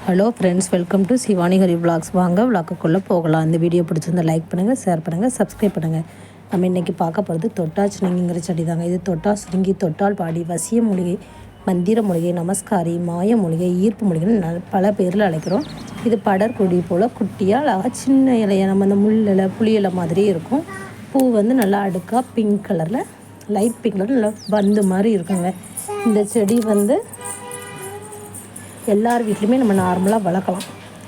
Hello friends, welcome to Shivani Hari vlogs. வாங்க விளாக்குள்ளே போகலாம். இந்த வீடியோ பிடிச்சிருந்தா லைக் பண்ணுங்கள், ஷேர் பண்ணுங்கள், சப்ஸ்கிரைப் பண்ணுங்கள். நம்ம இன்றைக்கி பார்க்க போகிறது தொட்டாச்சினிங்கிற செடி தாங்க. இது தொட்டாசினிங்கி, தொட்டால் பாடி, வசிய மூலிகை, மந்திர மூலிகை, நமஸ்காரி, மாய மூலிகை, ஈர்ப்பு மூலிகைன்னு பல பேரில் அழைக்கிறோம். இது படர்கொடி போல் குட்டியாக அழகாக சின்ன இலையை நம்ம அந்த முள் இலை, புளி இலை மாதிரி இருக்கும். பூ வந்து நல்லா அடுக்காக பிங்க் கலரில், லைட் பிங்க் கலரில் நல்லா பந்து மாதிரி இருக்குங்க. இந்த செடி வந்து எல்லார் வீட்லையுமே நம்ம நார்மலாக வளர்க்கலாம்.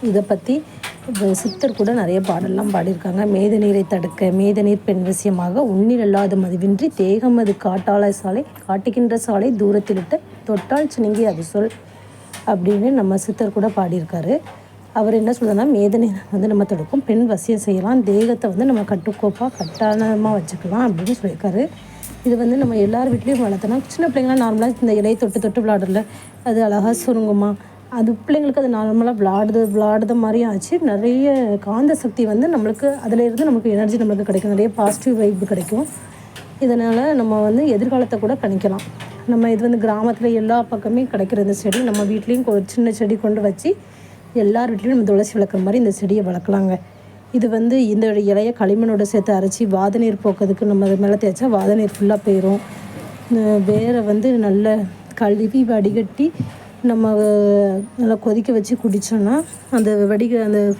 இதை பற்றி சித்தர் கூட நிறைய பாடலாம் பாடியிருக்காங்க. மேத நீரை தடுக்க, மேத நீர் பெண் விஷயமாக, உன்னில் இல்லாத மதுவின்றி தேகம் அது காட்டாள சாலை, காட்டுகின்ற சாலை தூரத்திலிட்ட தொட்டால் சினிங்கி அது சொல் அப்படின்னு நம்ம சித்தர் கூட பாடியிருக்காரு. அவர் என்ன சொல்கிறேன்னா, மேத நீரை வந்து நம்ம தடுக்கும், பெண் வசியம் செய்யலாம், தேகத்தை வந்து நம்ம கட்டுக்கோப்பாக கட்டாயமாக வச்சுக்கலாம் அப்படின்னு சொல்லியிருக்காரு. இது வந்து நம்ம எல்லார் வீட்லேயும் வளர்த்தோன்னா, சின்ன பிள்ளைங்களாம் நார்மலாக இந்த இலையை தொட்டு தொட்டு விளாடுறல, அது அழகாக சுருங்குமா, அது பிள்ளைங்களுக்கு அது நார்மலாக விளாடுத மாதிரியும் ஆச்சு. நிறைய காந்த சக்தி வந்து நம்மளுக்கு அதிலேருந்து நமக்கு எனர்ஜி நம்மளுக்கு கிடைக்கும், நிறைய பாசிட்டிவ் வைப்பு கிடைக்கும். இதனால் நம்ம வந்து எதிர்காலத்தை கூட கணிக்கலாம். நம்ம இது வந்து கிராமத்தில் எல்லா பக்கமே கிடைக்கிற இந்த செடி நம்ம வீட்லேயும் ஒரு சின்ன செடி கொண்டு வச்சு எல்லார் வீட்லேயும் நம்ம துளசி வளர்க்குற மாதிரி இந்த செடியை வளர்க்கலாங்க. இது வந்து இந்த இலையை களிமண்ணோட சேர்த்து அரைச்சி வாத நீர் போக்கிறதுக்கு நம்ம அது மேலே தேய்ச்சா வாத நீர் ஃபுல்லாக போயிடும். வேரை வந்து நல்ல கழுவி வடிகட்டி நம்ம நல்லா கொதிக்க வச்சு குடித்தோன்னா, அந்த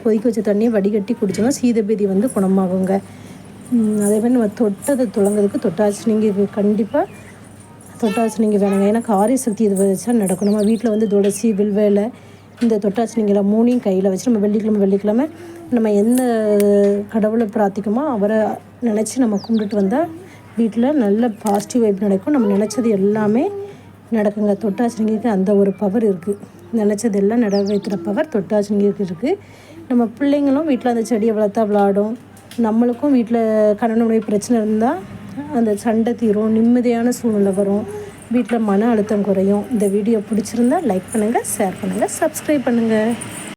கொதிக்க வச்ச தண்ணியை வடிகட்டி குடித்தோன்னா சீதபேதி வந்து குணமாகுங்க. அதேமாதிரி நம்ம தொட்டதை துளங்கிறதுக்கு தொட்டாச்சினிங்கி கண்டிப்பாக தொட்டாச்சினிங்கி வேணுங்க. ஏன்னா காரிய சக்தி இது வச்சா நடக்கும். நம்ம வீட்டில் வந்து துளசி, வில்வேலை, இந்த தொட்டாச்சினிங்கில் மூணையும் கையில் வச்சு நம்ம வெள்ளிக்கிழமை நம்ம எந்த கடவுளை பிரார்த்திக்குமோ அவரை நினச்சி நம்ம கும்பிட்டுட்டு வந்தால் வீட்டில் நல்ல பாசிட்டிவ் வைப் நடக்கும். நம்ம நினச்சது எல்லாமே நடக்குங்க. தொட்டாச்சினிங்கிக்கு அந்த ஒரு பவர் இருக்குது. நினச்சது எல்லாம் நிறைவேற்றுற பவர் தொட்டாச்சினிங்கிக்கு இருக்குது. நம்ம பிள்ளைங்களும் வீட்டில் அந்த செடியை வளர்த்தா விளாடும். நம்மளுக்கும் வீட்டில் கணவனுடைய பிரச்சனை இருந்தால் அந்த சண்டை தீரும், நிம்மதியான சூழ்நிலை வரும், வீட்டில் மன அழுத்தம் குறையும். இந்த வீடியோ பிடிச்சிருந்தா லைக் பண்ணுங்கள், ஷேர் பண்ணுங்கள், சப்ஸ்கிரைப் பண்ணுங்கள்.